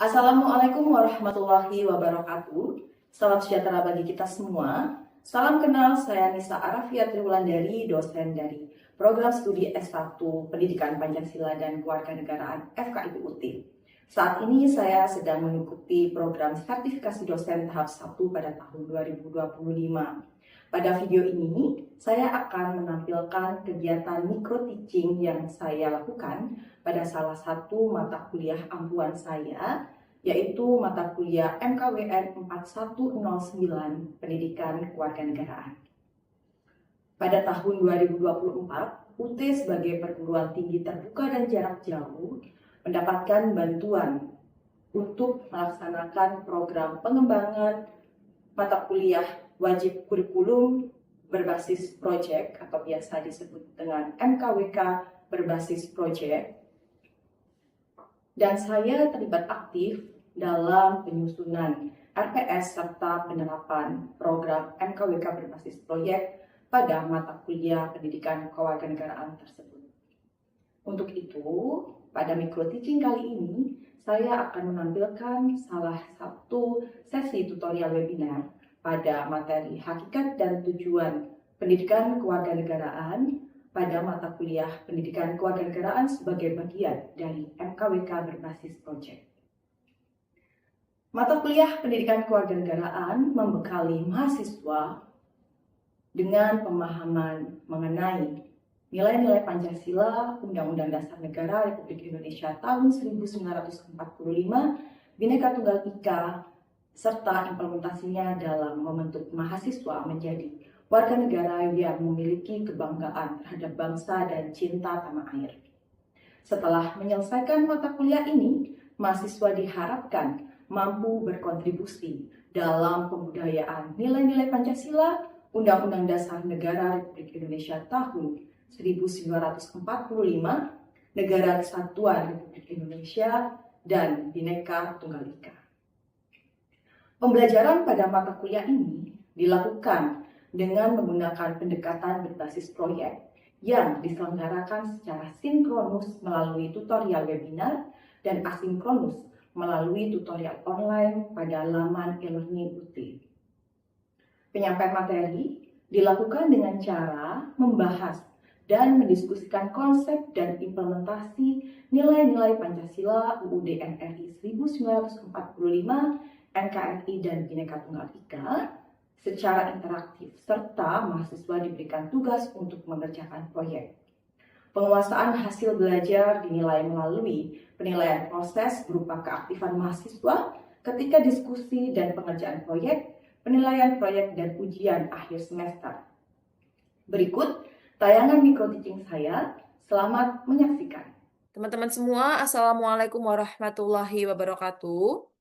Assalamualaikum warahmatullahi wabarakatuh. Salam sejahtera bagi kita semua. Salam kenal, saya Nisa Arafia Triwulandari, dosen dari Program Studi S1 Pendidikan Pancasila dan Kewarganegaraan FKIP UT. Saat ini saya sedang mengikuti program sertifikasi dosen tahap 1 pada tahun 2025. Pada video ini, saya akan menampilkan kegiatan micro teaching yang saya lakukan pada salah satu mata kuliah ampuan saya, yaitu mata kuliah MKWN 4109 Pendidikan Kewarganegaraan. Pada tahun 2024, UT sebagai perguruan tinggi terbuka dan jarak jauh mendapatkan bantuan untuk melaksanakan program pengembangan mata kuliah wajib kurikulum berbasis proyek atau biasa disebut dengan MKWK berbasis proyek. Dan saya terlibat aktif dalam penyusunan RPS serta penerapan program MKWK berbasis proyek pada mata kuliah pendidikan kewarganegaraan tersebut. Untuk itu, pada micro teaching kali ini, saya akan menampilkan salah satu sesi tutorial webinar pada materi hakikat dan tujuan pendidikan kewarganegaraan pada mata kuliah pendidikan kewarganegaraan sebagai bagian dari MKWK berbasis proyek. Mata kuliah pendidikan kewarganegaraan membekali mahasiswa dengan pemahaman mengenai nilai-nilai Pancasila, Undang-Undang Dasar Negara Republik Indonesia tahun 1945, Bhinneka Tunggal Ika, serta implementasinya dalam membentuk mahasiswa menjadi warga negara yang memiliki kebanggaan terhadap bangsa dan cinta tanah air. Setelah menyelesaikan mata kuliah ini, mahasiswa diharapkan mampu berkontribusi dalam pembudayaan nilai-nilai Pancasila, Undang-Undang Dasar Negara Republik Indonesia tahun 1945, Negara Kesatuan Republik Indonesia, dan Bhinneka Tunggal Ika. Pembelajaran pada mata kuliah ini dilakukan dengan menggunakan pendekatan berbasis proyek yang diselenggarakan secara sinkronus melalui tutorial webinar dan asinkronus melalui tutorial online pada laman e-learning UT. Penyampaian materi dilakukan dengan cara membahas dan mendiskusikan konsep dan implementasi nilai-nilai Pancasila, UUD NRI 1945, NKRI, dan Bhinneka Tunggal Ika secara interaktif, serta mahasiswa diberikan tugas untuk mengerjakan proyek. Penguasaan hasil belajar dinilai melalui penilaian proses berupa keaktifan mahasiswa ketika diskusi dan pengerjaan proyek, penilaian proyek, dan ujian akhir semester. Berikut tayangan micro teaching saya. Selamat menyaksikan. Teman-teman semua, Assalamualaikum warahmatullahi wabarakatuh.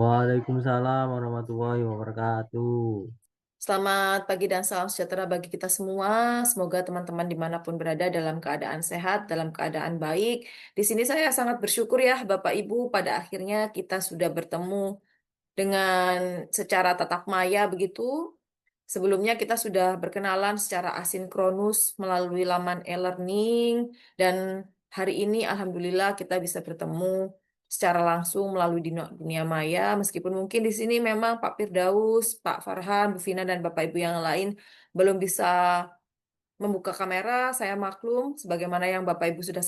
Waalaikumsalam warahmatullahi wabarakatuh. Selamat pagi dan salam sejahtera bagi kita semua. Semoga teman-teman dimanapun berada dalam keadaan sehat, dalam keadaan baik. Di sini saya sangat bersyukur ya Bapak Ibu, pada akhirnya kita sudah bertemu dengan secara tatap maya begitu. Sebelumnya kita sudah berkenalan secara asinkronus melalui laman e-learning, dan hari ini alhamdulillah kita bisa bertemu secara langsung melalui dunia maya, meskipun mungkin di sini memang Pak Firdaus, Pak Farhan, Bu Vina, dan Bapak Ibu yang lain belum bisa membuka kamera. Saya maklum, sebagaimana yang Bapak Ibu sudah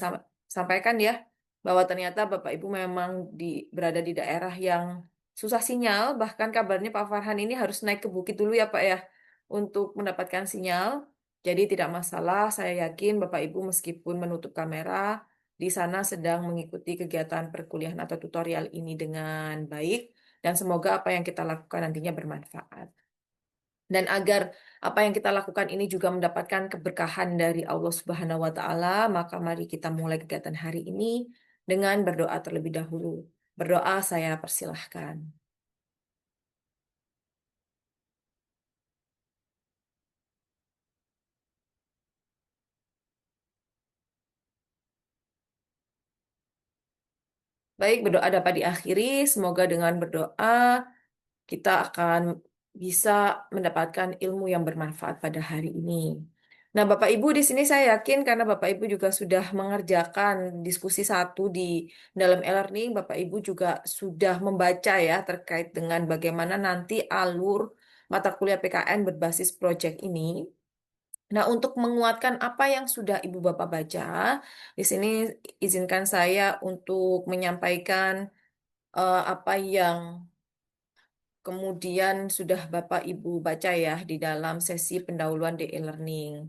sampaikan ya, bahwa ternyata Bapak Ibu memang berada di daerah yang susah sinyal, bahkan kabarnya Pak Farhan ini harus naik ke bukit dulu ya Pak ya, untuk mendapatkan sinyal. Jadi tidak masalah, saya yakin Bapak Ibu meskipun menutup kamera, di sana sedang mengikuti kegiatan perkuliahan atau tutorial ini dengan baik, dan semoga apa yang kita lakukan nantinya bermanfaat. Dan agar apa yang kita lakukan ini juga mendapatkan keberkahan dari Allah Subhanahu wa Ta'ala, maka mari kita mulai kegiatan hari ini dengan berdoa terlebih dahulu. Berdoa saya persilahkan. Baik, berdoa dapat diakhiri. Semoga dengan berdoa kita akan bisa mendapatkan ilmu yang bermanfaat pada hari ini. Nah, Bapak Ibu di sini saya yakin karena Bapak Ibu juga sudah mengerjakan diskusi satu di dalam e-learning, Bapak Ibu juga sudah membaca ya terkait dengan bagaimana nanti alur mata kuliah PKN berbasis project ini. Nah, untuk menguatkan apa yang sudah Ibu Bapak baca, di sini izinkan saya untuk menyampaikan apa yang kemudian sudah Bapak Ibu baca ya di dalam sesi pendahuluan di e-learning.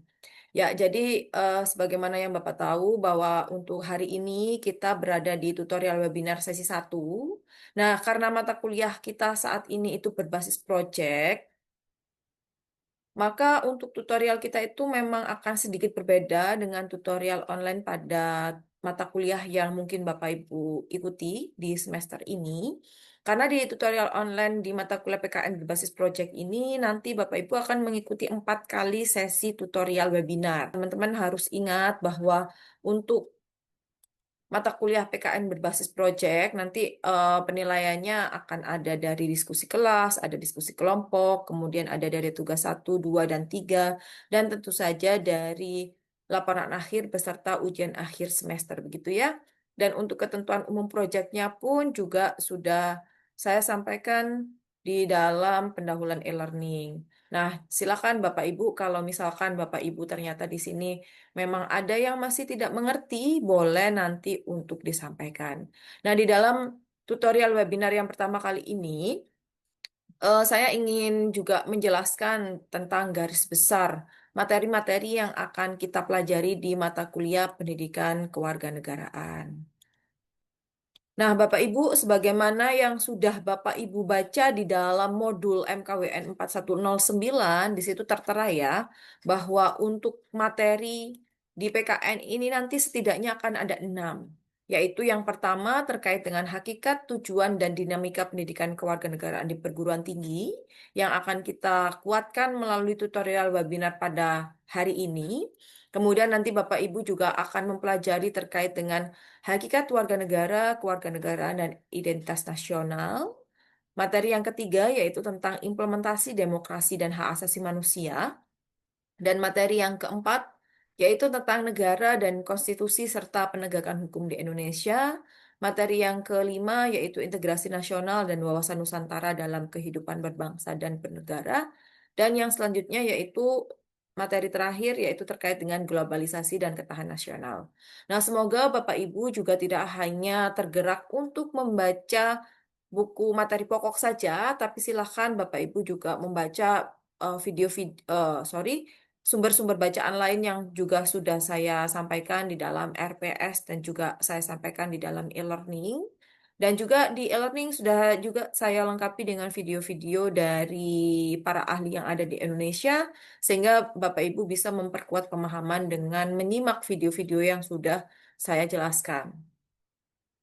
Ya, jadi sebagaimana yang Bapak tahu bahwa untuk hari ini kita berada di tutorial webinar sesi satu. Nah, karena mata kuliah kita saat ini itu berbasis project, maka untuk tutorial kita itu memang akan sedikit berbeda dengan tutorial online pada mata kuliah yang mungkin Bapak Ibu ikuti di semester ini. Karena di tutorial online di mata kuliah PKN berbasis project ini, nanti Bapak Ibu akan mengikuti 4 kali sesi tutorial webinar. Teman-teman harus ingat bahwa untuk mata kuliah PKN berbasis project, nanti penilaiannya akan ada dari diskusi kelas, ada diskusi kelompok, kemudian ada dari tugas 1, 2, dan 3, dan tentu saja dari laporan akhir beserta ujian akhir semester, begitu ya. Dan untuk ketentuan umum projectnya pun juga sudah saya sampaikan di dalam pendahuluan e-learning. Nah, silakan Bapak Ibu, kalau misalkan Bapak Ibu ternyata di sini memang ada yang masih tidak mengerti, boleh nanti untuk disampaikan. Nah, di dalam tutorial webinar yang pertama kali ini, saya ingin juga menjelaskan tentang garis besar materi-materi yang akan kita pelajari di mata kuliah Pendidikan Kewarganegaraan. Nah, Bapak Ibu, sebagaimana yang sudah Bapak Ibu baca di dalam modul MKWN 4109, di situ tertera ya, bahwa untuk materi di PKN ini nanti setidaknya akan ada 6. Yaitu yang pertama terkait dengan hakikat, tujuan, dan dinamika pendidikan kewarganegaraan di perguruan tinggi, yang akan kita kuatkan melalui tutorial webinar pada hari ini. Kemudian nanti Bapak Ibu juga akan mempelajari terkait dengan hakikat warga negara, kewarganegaraan, dan identitas nasional. Materi yang ketiga yaitu tentang implementasi demokrasi dan hak asasi manusia. Dan materi yang keempat yaitu tentang negara dan konstitusi serta penegakan hukum di Indonesia. Materi yang kelima yaitu integrasi nasional dan wawasan Nusantara dalam kehidupan berbangsa dan bernegara. Dan yang selanjutnya yaitu materi terakhir yaitu terkait dengan globalisasi dan ketahanan nasional. Nah, semoga Bapak Ibu juga tidak hanya tergerak untuk membaca buku materi pokok saja, tapi silakan Bapak Ibu juga membaca sumber-sumber bacaan lain yang juga sudah saya sampaikan di dalam RPS dan juga saya sampaikan di dalam e-learning. Dan juga di e-learning sudah juga saya lengkapi dengan video-video dari para ahli yang ada di Indonesia, sehingga Bapak Ibu bisa memperkuat pemahaman dengan menyimak video-video yang sudah saya jelaskan.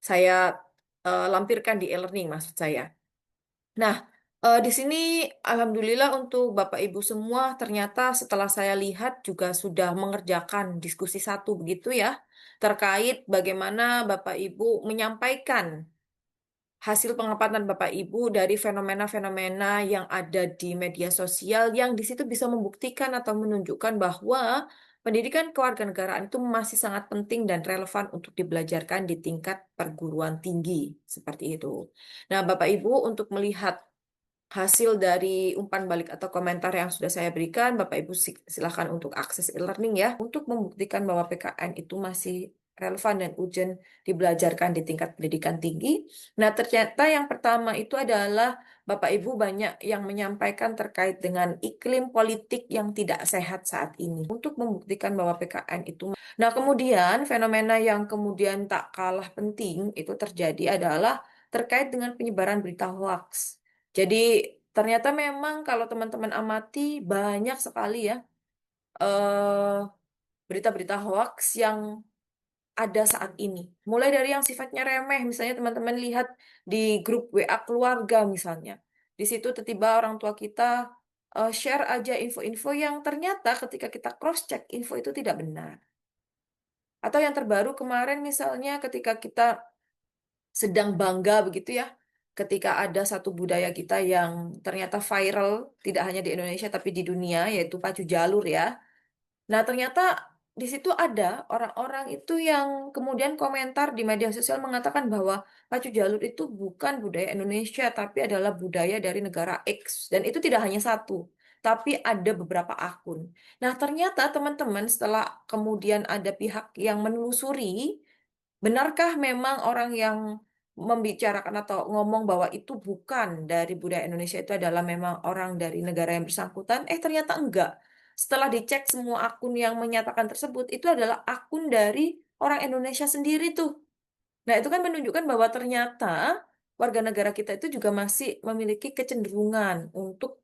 Saya lampirkan di e-learning maksud saya. Nah, di sini alhamdulillah untuk Bapak Ibu semua ternyata setelah saya lihat juga sudah mengerjakan diskusi satu begitu ya, terkait bagaimana Bapak Ibu menyampaikan hasil pengamatan Bapak Ibu dari fenomena-fenomena yang ada di media sosial yang di situ bisa membuktikan atau menunjukkan bahwa pendidikan kewarganegaraan itu masih sangat penting dan relevan untuk dibelajarkan di tingkat perguruan tinggi seperti itu. Nah, Bapak Ibu untuk melihat hasil dari umpan balik atau komentar yang sudah saya berikan, Bapak Ibu silakan untuk akses e-learning ya, untuk membuktikan bahwa PKN itu masih relevan dan urgent dibelajarkan di tingkat pendidikan tinggi. Nah, ternyata yang pertama itu adalah Bapak Ibu banyak yang menyampaikan terkait dengan iklim politik yang tidak sehat saat ini untuk membuktikan bahwa PKN itu. Nah, kemudian fenomena yang kemudian tak kalah penting itu terjadi adalah terkait dengan penyebaran berita hoax. Jadi ternyata memang kalau teman-teman amati banyak sekali ya eh, berita-berita hoax yang ada saat ini. Mulai dari yang sifatnya remeh, misalnya teman-teman lihat di grup WA keluarga misalnya. Di situ tiba-tiba orang tua kita share aja info-info yang ternyata ketika kita cross-check info itu tidak benar. Atau yang terbaru kemarin misalnya ketika kita sedang bangga begitu ya, ketika ada satu budaya kita yang ternyata viral, tidak hanya di Indonesia tapi di dunia, yaitu pacu jalur ya. Nah, ternyata di situ ada orang-orang itu yang kemudian komentar di media sosial mengatakan bahwa pacu jalut itu bukan budaya Indonesia, tapi adalah budaya dari negara X. Dan itu tidak hanya satu, tapi ada beberapa akun. Nah, ternyata teman-teman setelah kemudian ada pihak yang menelusuri, benarkah memang orang yang membicarakan atau ngomong bahwa itu bukan dari budaya Indonesia itu adalah memang orang dari negara yang bersangkutan? Ternyata enggak. Setelah dicek semua akun yang menyatakan tersebut, itu adalah akun dari orang Indonesia sendiri tuh. Nah, itu kan menunjukkan bahwa ternyata warga negara kita itu juga masih memiliki kecenderungan untuk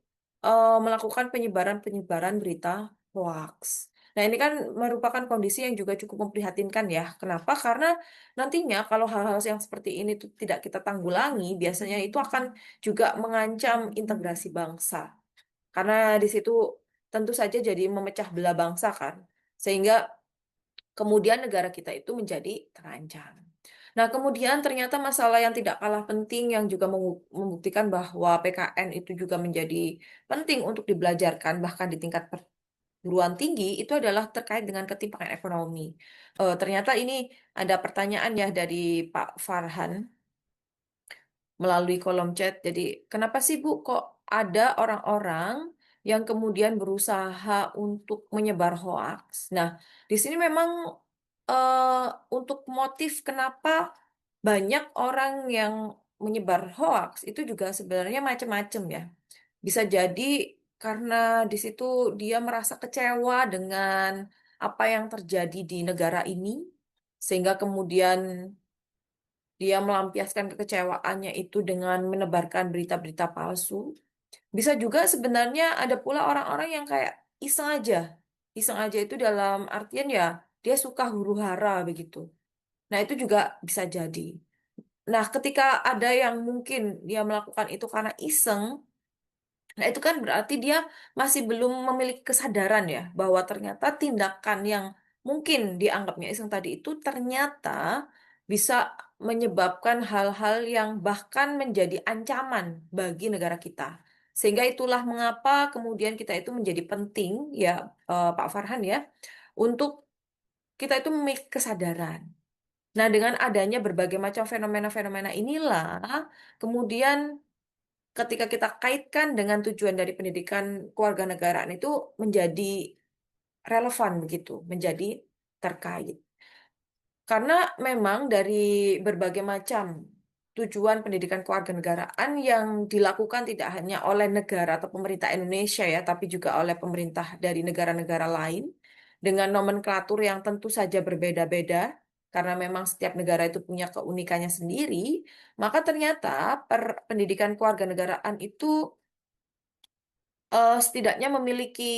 melakukan penyebaran-penyebaran berita hoax. Nah, ini kan merupakan kondisi yang juga cukup memprihatinkan ya. Kenapa? Karena nantinya kalau hal-hal yang seperti ini tuh tidak kita tanggulangi, biasanya itu akan juga mengancam integrasi bangsa. Karena di situ tentu saja jadi memecah belah bangsa kan. Sehingga kemudian negara kita itu menjadi terancam. Nah, kemudian ternyata masalah yang tidak kalah penting yang juga membuktikan bahwa PKN itu juga menjadi penting untuk dibelajarkan bahkan di tingkat perguruan tinggi itu adalah terkait dengan ketimpangan ekonomi. Ternyata ini ada pertanyaan ya dari Pak Farhan melalui kolom chat. Jadi, kenapa sih Bu kok ada orang-orang yang kemudian berusaha untuk menyebar hoaks? Nah, di sini memang eh, untuk motif kenapa banyak orang yang menyebar hoaks itu juga sebenarnya macam-macam ya. Bisa jadi karena di situ dia merasa kecewa dengan apa yang terjadi di negara ini, sehingga kemudian dia melampiaskan kekecewaannya itu dengan menebarkan berita-berita palsu. Bisa juga sebenarnya ada pula orang-orang yang kayak iseng aja. Iseng aja itu dalam artian ya dia suka huru-hara begitu. Nah, itu juga bisa jadi. Nah, ketika ada yang mungkin dia melakukan itu karena iseng, nah itu kan berarti dia masih belum memiliki kesadaran ya bahwa ternyata tindakan yang mungkin dianggapnya iseng tadi itu ternyata bisa menyebabkan hal-hal yang bahkan menjadi ancaman bagi negara kita. Sehingga itulah mengapa kemudian kita itu menjadi penting ya Pak Farhan ya untuk kita itu memiliki kesadaran. Nah, dengan adanya berbagai macam fenomena-fenomena inilah kemudian ketika kita kaitkan dengan tujuan dari pendidikan kewarganegaraan itu menjadi relevan begitu, menjadi terkait. Karena memang dari berbagai macam tujuan pendidikan kewarganegaraan yang dilakukan tidak hanya oleh negara atau pemerintah Indonesia ya, tapi juga oleh pemerintah dari negara-negara lain dengan nomenklatur yang tentu saja berbeda-beda karena memang setiap negara itu punya keunikannya sendiri, maka ternyata pendidikan kewarganegaraan itu setidaknya memiliki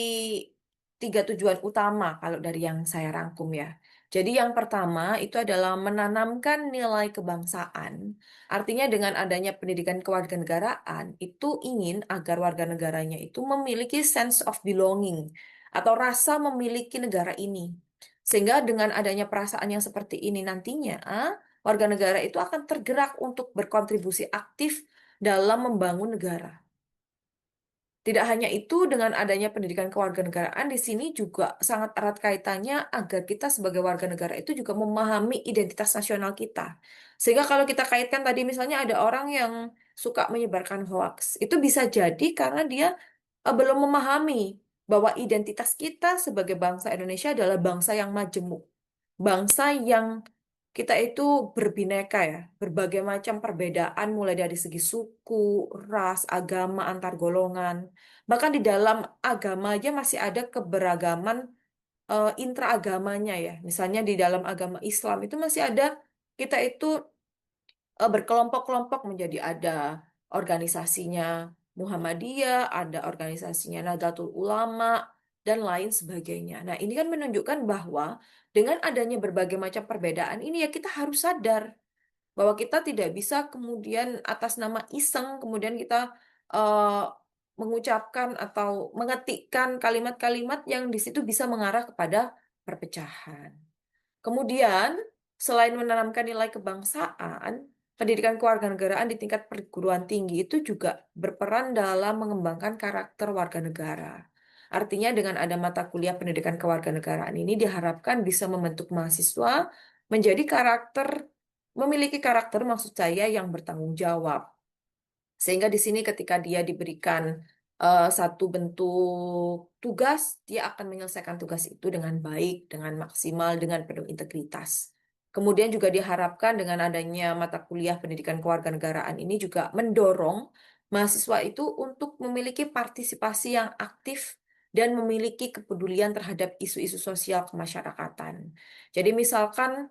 tiga tujuan utama kalau dari yang saya rangkum ya. Jadi yang pertama itu adalah menanamkan nilai kebangsaan. Artinya dengan adanya pendidikan kewarganegaraan itu ingin agar warga negaranya itu memiliki sense of belonging atau rasa memiliki negara ini. Sehingga dengan adanya perasaan yang seperti ini nantinya, warga negara itu akan tergerak untuk berkontribusi aktif dalam membangun negara. Tidak hanya itu, dengan adanya pendidikan kewarganegaraan di sini juga sangat erat kaitannya agar kita sebagai warga negara itu juga memahami identitas nasional kita. Sehingga kalau kita kaitkan tadi misalnya ada orang yang suka menyebarkan hoaks, itu bisa jadi karena dia belum memahami bahwa identitas kita sebagai bangsa Indonesia adalah bangsa yang majemuk, bangsa yang kita itu berbineka ya, berbagai macam perbedaan mulai dari segi suku, ras, agama, antar golongan. Bahkan di dalam agama aja masih ada keberagaman intraagamanya ya. Misalnya di dalam agama Islam itu masih ada kita itu berkelompok-kelompok menjadi ada organisasinya Muhammadiyah, ada organisasinya Nahdlatul Ulama, dan lain sebagainya. Nah, ini kan menunjukkan bahwa dengan adanya berbagai macam perbedaan ini ya kita harus sadar bahwa kita tidak bisa kemudian atas nama iseng kemudian kita eh, mengucapkan atau mengetikkan kalimat-kalimat yang di situ bisa mengarah kepada perpecahan. Kemudian, selain menanamkan nilai kebangsaan, pendidikan kewarganegaraan di tingkat perguruan tinggi itu juga berperan dalam mengembangkan karakter warga negara. Artinya dengan ada mata kuliah pendidikan kewarganegaraan ini diharapkan bisa membentuk mahasiswa menjadi memiliki karakter maksud saya yang bertanggung jawab. Sehingga di sini ketika dia diberikan satu bentuk tugas, dia akan menyelesaikan tugas itu dengan baik, dengan maksimal, dengan penuh integritas. Kemudian juga diharapkan dengan adanya mata kuliah pendidikan kewarganegaraan ini juga mendorong mahasiswa itu untuk memiliki partisipasi yang aktif dan memiliki kepedulian terhadap isu-isu sosial kemasyarakatan. Jadi misalkan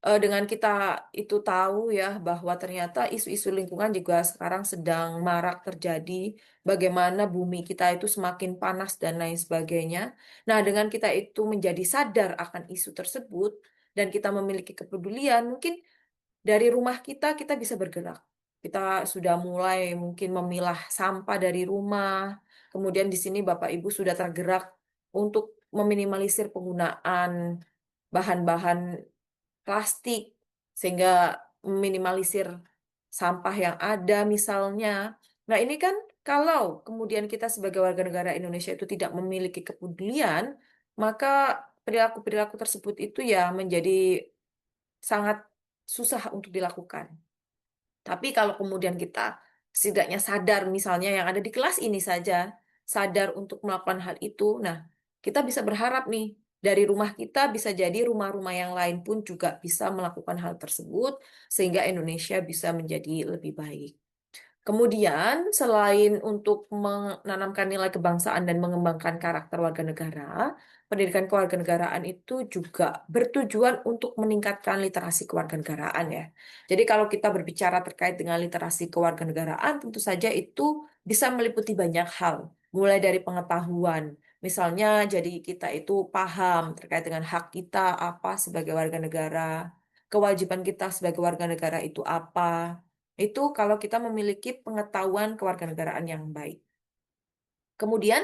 dengan kita itu tahu ya bahwa ternyata isu-isu lingkungan juga sekarang sedang marak terjadi, bagaimana bumi kita itu semakin panas dan lain sebagainya. Nah, dengan kita itu menjadi sadar akan isu tersebut dan kita memiliki kepedulian, mungkin dari rumah kita bisa bergerak. Kita sudah mulai mungkin memilah sampah dari rumah. Kemudian di sini Bapak Ibu sudah tergerak untuk meminimalisir penggunaan bahan-bahan plastik sehingga meminimalisir sampah yang ada misalnya. Nah, ini kan kalau kemudian kita sebagai warga negara Indonesia itu tidak memiliki kepedulian, maka perilaku-perilaku tersebut itu ya menjadi sangat susah untuk dilakukan. Tapi kalau kemudian kita setidaknya sadar misalnya yang ada di kelas ini saja, sadar untuk melakukan hal itu, nah kita bisa berharap nih dari rumah kita bisa jadi rumah-rumah yang lain pun juga bisa melakukan hal tersebut sehingga Indonesia bisa menjadi lebih baik. Kemudian, selain untuk menanamkan nilai kebangsaan dan mengembangkan karakter warga negara, pendidikan kewarganegaraan itu juga bertujuan untuk meningkatkan literasi kewarganegaraan ya. Jadi kalau kita berbicara terkait dengan literasi kewarganegaraan, tentu saja itu bisa meliputi banyak hal, mulai dari pengetahuan. Misalnya, jadi kita itu paham terkait dengan hak kita apa sebagai warga negara, kewajiban kita sebagai warga negara itu apa, itu kalau kita memiliki pengetahuan kewarganegaraan yang baik. Kemudian,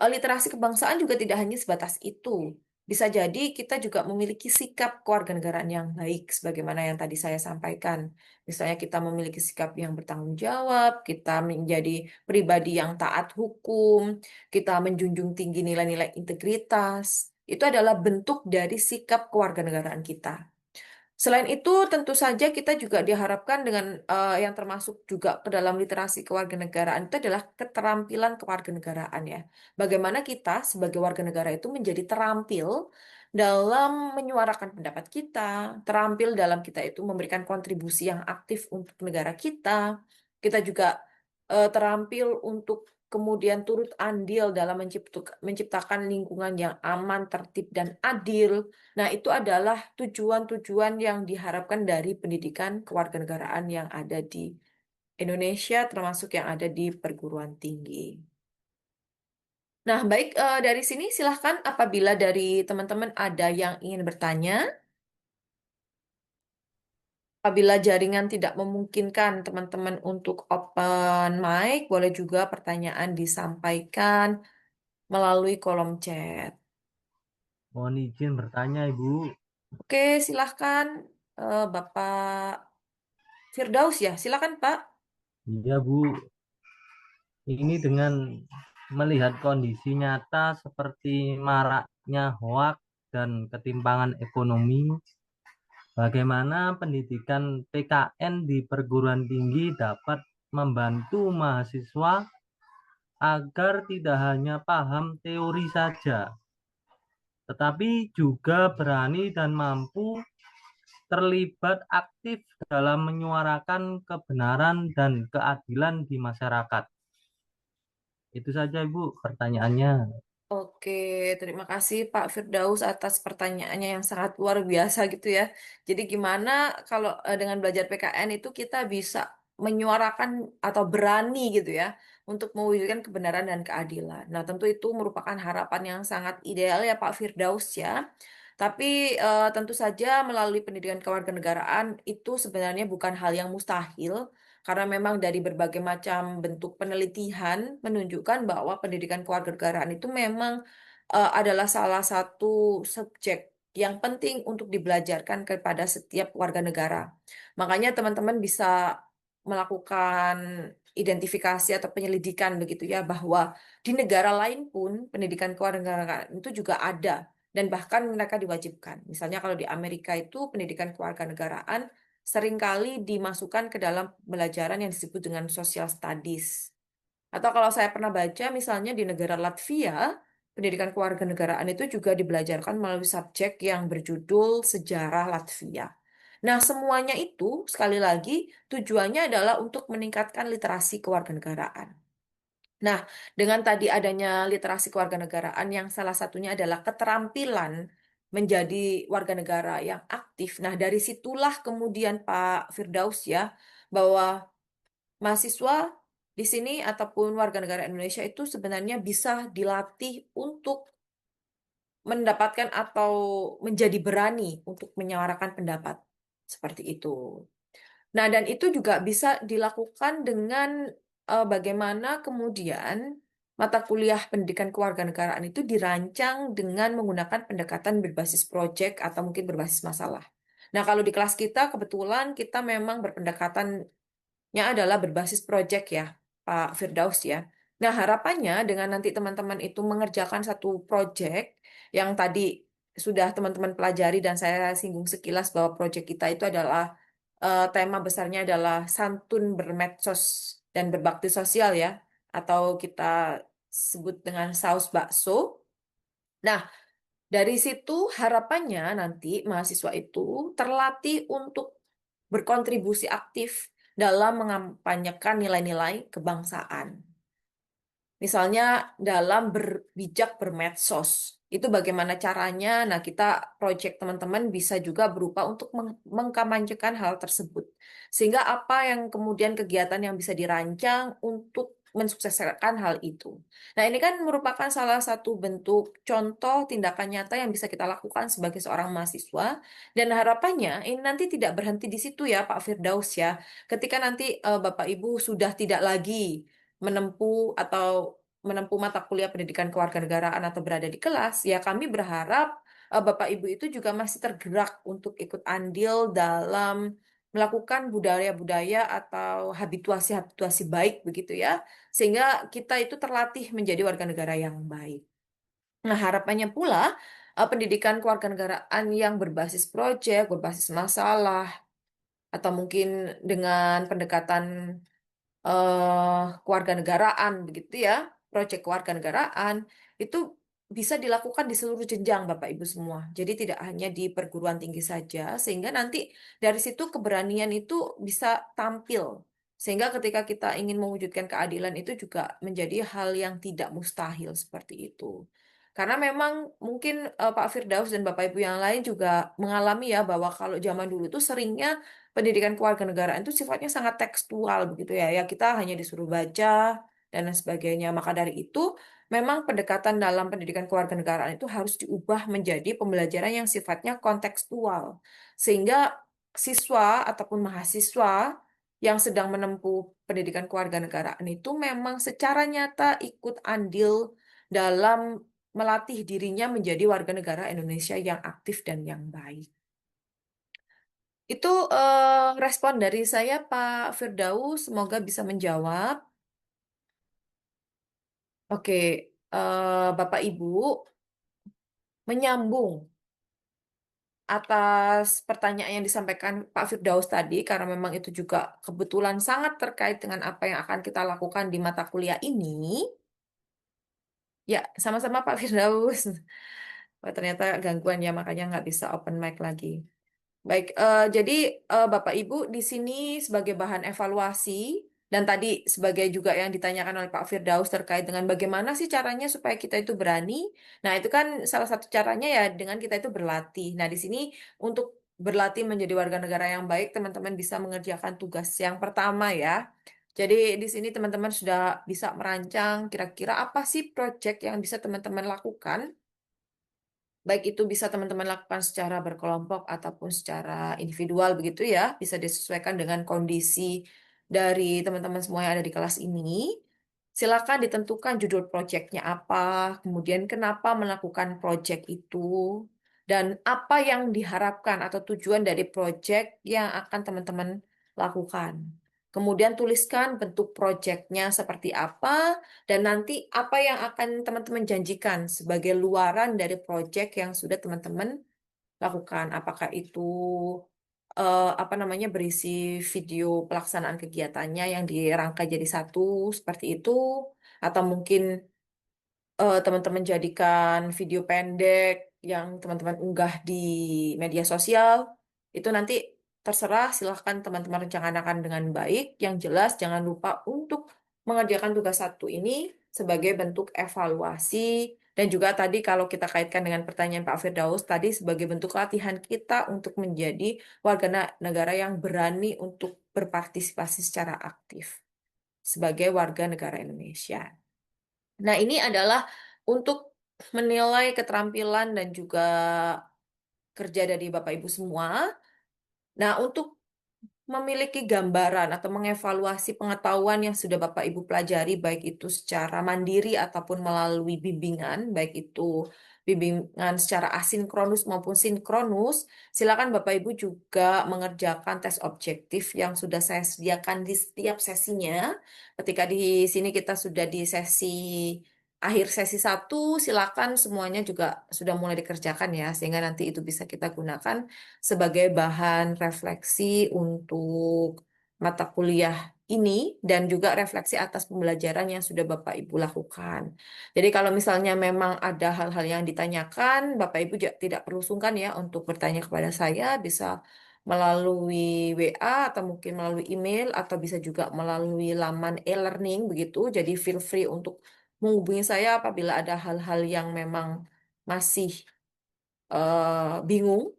literasi kebangsaan juga tidak hanya sebatas itu. Bisa jadi kita juga memiliki sikap kewarganegaraan yang baik, sebagaimana yang tadi saya sampaikan. Misalnya kita memiliki sikap yang bertanggung jawab, kita menjadi pribadi yang taat hukum, kita menjunjung tinggi nilai-nilai integritas. Itu adalah bentuk dari sikap kewarganegaraan kita. Selain itu, tentu saja kita juga diharapkan dengan yang termasuk juga ke dalam literasi kewarganegaraan itu adalah keterampilan kewarganegaraan ya. Bagaimana kita sebagai warga negara itu menjadi terampil dalam menyuarakan pendapat kita, terampil dalam kita itu memberikan kontribusi yang aktif untuk negara kita. Kita juga terampil untuk kemudian turut andil dalam menciptakan lingkungan yang aman, tertib, dan adil. Nah, itu adalah tujuan-tujuan yang diharapkan dari pendidikan kewarganegaraan yang ada di Indonesia, termasuk yang ada di perguruan tinggi. Nah, baik, dari sini silahkan apabila dari teman-teman ada yang ingin bertanya. Apabila jaringan tidak memungkinkan teman-teman untuk open mic, boleh juga pertanyaan disampaikan melalui kolom chat. Mohon izin bertanya, Ibu. Oke, silahkan Bapak Firdaus ya, silahkan Pak. Iya, Bu. Ini dengan melihat kondisi nyata seperti maraknya hoak dan ketimpangan ekonomi, bagaimana pendidikan PKN di perguruan tinggi dapat membantu mahasiswa agar tidak hanya paham teori saja, tetapi juga berani dan mampu terlibat aktif dalam menyuarakan kebenaran dan keadilan di masyarakat. Itu saja, Ibu, pertanyaannya. Oke, terima kasih Pak Firdaus atas pertanyaannya yang sangat luar biasa gitu ya. Jadi gimana kalau dengan belajar PKN itu kita bisa menyuarakan atau berani gitu ya untuk mewujudkan kebenaran dan keadilan. Nah, tentu itu merupakan harapan yang sangat ideal ya Pak Firdaus ya. Tapi tentu saja melalui pendidikan kewarganegaraan itu sebenarnya bukan hal yang mustahil karena memang dari berbagai macam bentuk penelitian menunjukkan bahwa pendidikan kewarganegaraan itu memang adalah salah satu subjek yang penting untuk dibelajarkan kepada setiap warga negara. Makanya teman-teman bisa melakukan identifikasi atau penyelidikan begitu ya, bahwa di negara lain pun pendidikan kewarganegaraan itu juga ada dan bahkan mereka diwajibkan. Misalnya kalau di Amerika itu pendidikan kewarganegaraan seringkali dimasukkan ke dalam pembelajaran yang disebut dengan social studies. Atau kalau saya pernah baca misalnya di negara Latvia, pendidikan kewarganegaraan itu juga dibelajarkan melalui subjek yang berjudul Sejarah Latvia. Nah, semuanya itu sekali lagi tujuannya adalah untuk meningkatkan literasi kewarganegaraan. Nah, dengan tadi adanya literasi kewarganegaraan yang salah satunya adalah keterampilan menjadi warga negara yang aktif. Nah, dari situlah kemudian Pak Firdaus ya, bahwa mahasiswa di sini ataupun warga negara Indonesia itu sebenarnya bisa dilatih untuk mendapatkan atau menjadi berani untuk menyuarakan pendapat seperti itu. Nah, dan itu juga bisa dilakukan dengan bagaimana kemudian mata kuliah pendidikan kewarganegaraan itu dirancang dengan menggunakan pendekatan berbasis proyek atau mungkin berbasis masalah. Nah, kalau di kelas kita kebetulan kita memang berpendekatannya adalah berbasis proyek ya, Pak Firdaus ya. Nah, harapannya dengan nanti teman-teman itu mengerjakan satu proyek yang tadi sudah teman-teman pelajari dan saya singgung sekilas bahwa proyek kita itu adalah tema besarnya adalah santun bermedsos dan berbakti sosial ya, atau kita sebut dengan saus bakso. Nah, dari situ harapannya nanti mahasiswa itu terlatih untuk berkontribusi aktif dalam mengampanyekan nilai-nilai kebangsaan. Misalnya dalam berbijak bermedsos. Itu bagaimana caranya? Nah, kita proyek teman-teman bisa juga berupa untuk mengkampanyekan hal tersebut. Sehingga apa yang kemudian kegiatan yang bisa dirancang untuk mensukseskan hal itu. Nah, ini kan merupakan salah satu bentuk contoh tindakan nyata yang bisa kita lakukan sebagai seorang mahasiswa. Dan harapannya ini nanti tidak berhenti di situ ya, Pak Firdaus ya. Ketika nanti Bapak Ibu sudah tidak lagi menempuh mata kuliah pendidikan kewarganegaraan atau berada di kelas, ya kami berharap Bapak Ibu itu juga masih tergerak untuk ikut andil dalam melakukan budaya-budaya atau habituasi-habituasi baik begitu ya, sehingga kita itu terlatih menjadi warga negara yang baik. Nah, harapannya pula pendidikan kewarganegaraan yang berbasis proyek, berbasis masalah, atau mungkin dengan pendekatan kewarganegaraan begitu ya, proyek kewarganegaraan itu bisa dilakukan di seluruh jenjang Bapak Ibu semua. Jadi tidak hanya di perguruan tinggi saja, sehingga nanti dari situ keberanian itu bisa tampil. Sehingga ketika kita ingin mewujudkan keadilan itu juga menjadi hal yang tidak mustahil seperti itu. Karena memang mungkin Pak Firdaus dan Bapak Ibu yang lain juga mengalami ya bahwa kalau zaman dulu itu seringnya pendidikan kewarganegaraan itu sifatnya sangat tekstual begitu ya. Ya kita hanya disuruh baca dan lain sebagainya. Maka dari itu memang pendekatan dalam pendidikan kewarganegaraan itu harus diubah menjadi pembelajaran yang sifatnya kontekstual. Sehingga siswa ataupun mahasiswa yang sedang menempuh pendidikan kewarganegaraan itu memang secara nyata ikut andil dalam melatih dirinya menjadi warga negara Indonesia yang aktif dan yang baik. Itu respon dari saya, Pak Firdaus. Semoga bisa menjawab. Oke, Bapak Ibu, menyambung atas pertanyaan yang disampaikan Pak Firdaus tadi, karena memang itu juga kebetulan sangat terkait dengan apa yang akan kita lakukan di mata kuliah ini. Ya, sama-sama Pak Firdaus. Wah, ternyata gangguan ya, makanya nggak bisa open mic lagi. Baik, jadi Bapak Ibu di sini sebagai bahan evaluasi dan tadi sebagai juga yang ditanyakan oleh Pak Firdaus terkait dengan bagaimana sih caranya supaya kita itu berani. Nah, itu kan salah satu caranya ya dengan kita itu berlatih. Nah, di sini untuk berlatih menjadi warga negara yang baik, teman-teman bisa mengerjakan tugas yang pertama ya. Jadi di sini teman-teman sudah bisa merancang kira-kira apa sih proyek yang bisa teman-teman lakukan. Baik itu bisa teman-teman lakukan secara berkelompok ataupun secara individual begitu ya. Bisa disesuaikan dengan kondisi dari teman-teman semua yang ada di kelas ini. Silakan ditentukan judul proyeknya apa, kemudian kenapa melakukan proyek itu, dan apa yang diharapkan atau tujuan dari proyek yang akan teman-teman lakukan. Kemudian tuliskan bentuk proyeknya seperti apa, dan nanti apa yang akan teman-teman janjikan sebagai luaran dari proyek yang sudah teman-teman lakukan. Apakah itu apa namanya berisi video pelaksanaan kegiatannya yang dirangkai jadi satu seperti itu, atau mungkin teman-teman jadikan video pendek yang teman-teman unggah di media sosial. Itu nanti terserah, silahkan teman-teman rencanakan dengan baik. Yang jelas jangan lupa untuk mengerjakan tugas satu ini sebagai bentuk evaluasi, dan juga tadi kalau kita kaitkan dengan pertanyaan Pak Firdaus tadi, sebagai bentuk latihan kita untuk menjadi warga negara yang berani untuk berpartisipasi secara aktif sebagai warga negara Indonesia. Nah, ini adalah untuk menilai keterampilan dan juga kerja dari Bapak Ibu semua. Nah, untuk memiliki gambaran atau mengevaluasi pengetahuan yang sudah Bapak Ibu pelajari, baik itu secara mandiri ataupun melalui bimbingan, baik itu bimbingan secara asinkronus maupun sinkronus, silakan Bapak Ibu juga mengerjakan tes objektif yang sudah saya sediakan di setiap sesinya. Ketika di sini kita sudah di sesi akhir sesi satu, silakan semuanya juga sudah mulai dikerjakan ya, sehingga nanti itu bisa kita gunakan sebagai bahan refleksi untuk mata kuliah ini, dan juga refleksi atas pembelajaran yang sudah Bapak Ibu lakukan. Jadi kalau misalnya memang ada hal-hal yang ditanyakan, Bapak Ibu tidak perlu sungkan ya untuk bertanya kepada saya, bisa melalui WA atau mungkin melalui email, atau bisa juga melalui laman e-learning begitu. Jadi feel free untuk menghubungi saya apabila ada hal-hal yang memang masih bingung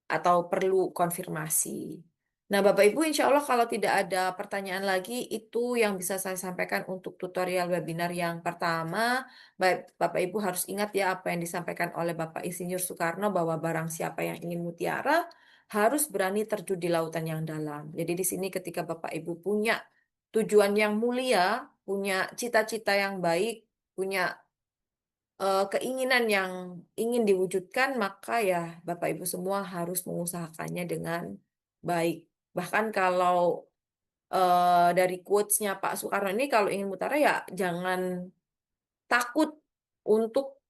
atau perlu konfirmasi. Nah, Bapak Ibu, insya Allah kalau tidak ada pertanyaan lagi, itu yang bisa saya sampaikan untuk tutorial webinar yang pertama. Bapak Ibu harus ingat ya apa yang disampaikan oleh Bapak Insinyur Soekarno, bahwa barang siapa yang ingin mutiara harus berani terjun di lautan yang dalam. Jadi di sini ketika Bapak Ibu punya tujuan yang mulia, punya cita-cita yang baik, punya keinginan yang ingin diwujudkan, maka ya Bapak Ibu semua harus mengusahakannya dengan baik. Bahkan kalau dari quotes-nya Pak Soekarno ini, kalau ingin mutara ya jangan takut untuk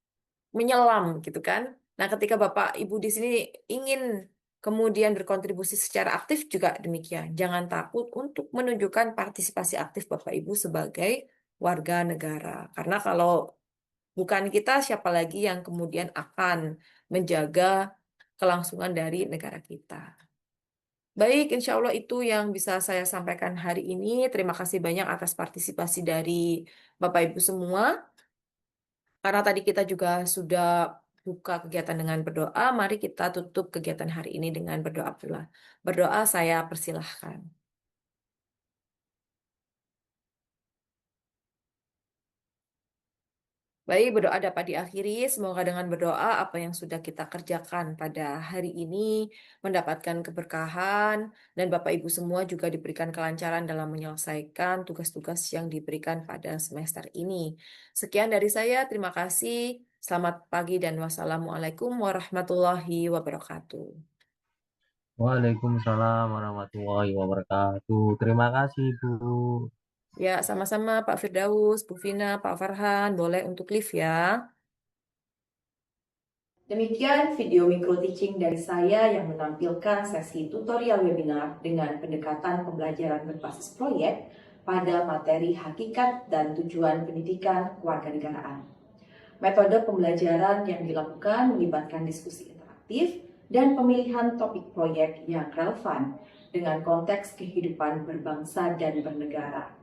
menyelam gitu kan. Nah, ketika Bapak Ibu di sini ingin kemudian berkontribusi secara aktif juga demikian. Jangan takut untuk menunjukkan partisipasi aktif Bapak Ibu sebagai warga negara. Karena kalau bukan kita, siapa lagi yang kemudian akan menjaga kelangsungan dari negara kita. Baik, insya Allah itu yang bisa saya sampaikan hari ini. Terima kasih banyak atas partisipasi dari Bapak Ibu semua. Karena tadi kita juga sudah buka kegiatan dengan berdoa, mari kita tutup kegiatan hari ini dengan berdoa pula. Berdoa, saya persilahkan. Baik, berdoa dapat diakhiri. Semoga dengan berdoa apa yang sudah kita kerjakan pada hari ini mendapatkan keberkahan, dan Bapak Ibu semua juga diberikan kelancaran dalam menyelesaikan tugas-tugas yang diberikan pada semester ini. Sekian dari saya, terima kasih. Selamat pagi dan wassalamualaikum warahmatullahi wabarakatuh. Waalaikumsalam warahmatullahi wabarakatuh. Terima kasih, Bu. Ya, sama-sama Pak Firdaus, Bu Vina, Pak Farhan, boleh untuk live ya. Demikian video micro teaching dari saya yang menampilkan sesi tutorial webinar dengan pendekatan pembelajaran berbasis proyek pada materi hakikat dan tujuan pendidikan kewarganegaraan. Metode pembelajaran yang dilakukan melibatkan diskusi interaktif dan pemilihan topik proyek yang relevan dengan konteks kehidupan berbangsa dan bernegara.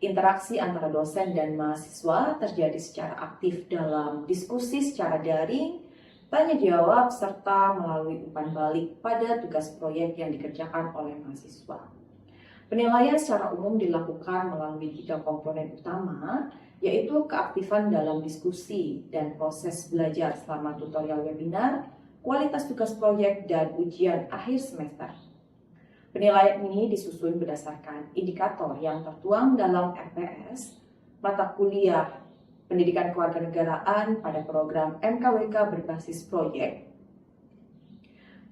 Interaksi antara dosen dan mahasiswa terjadi secara aktif dalam diskusi secara daring, tanya jawab, serta melalui umpan balik pada tugas proyek yang dikerjakan oleh mahasiswa. Penilaian secara umum dilakukan melalui 3 komponen utama, yaitu keaktifan dalam diskusi dan proses belajar selama tutorial webinar, kualitas tugas proyek, dan ujian akhir semester. Penilaian ini disusun berdasarkan indikator yang tertuang dalam RPS, mata kuliah Pendidikan Kewarganegaraan pada program MKWK berbasis proyek,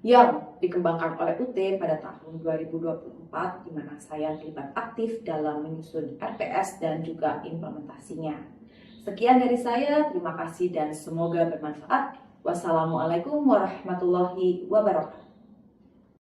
yang dikembangkan oleh UT pada tahun 2024, di mana saya terlibat aktif dalam menyusun RPS dan juga implementasinya. Sekian dari saya, terima kasih dan semoga bermanfaat. Wassalamualaikum warahmatullahi wabarakatuh.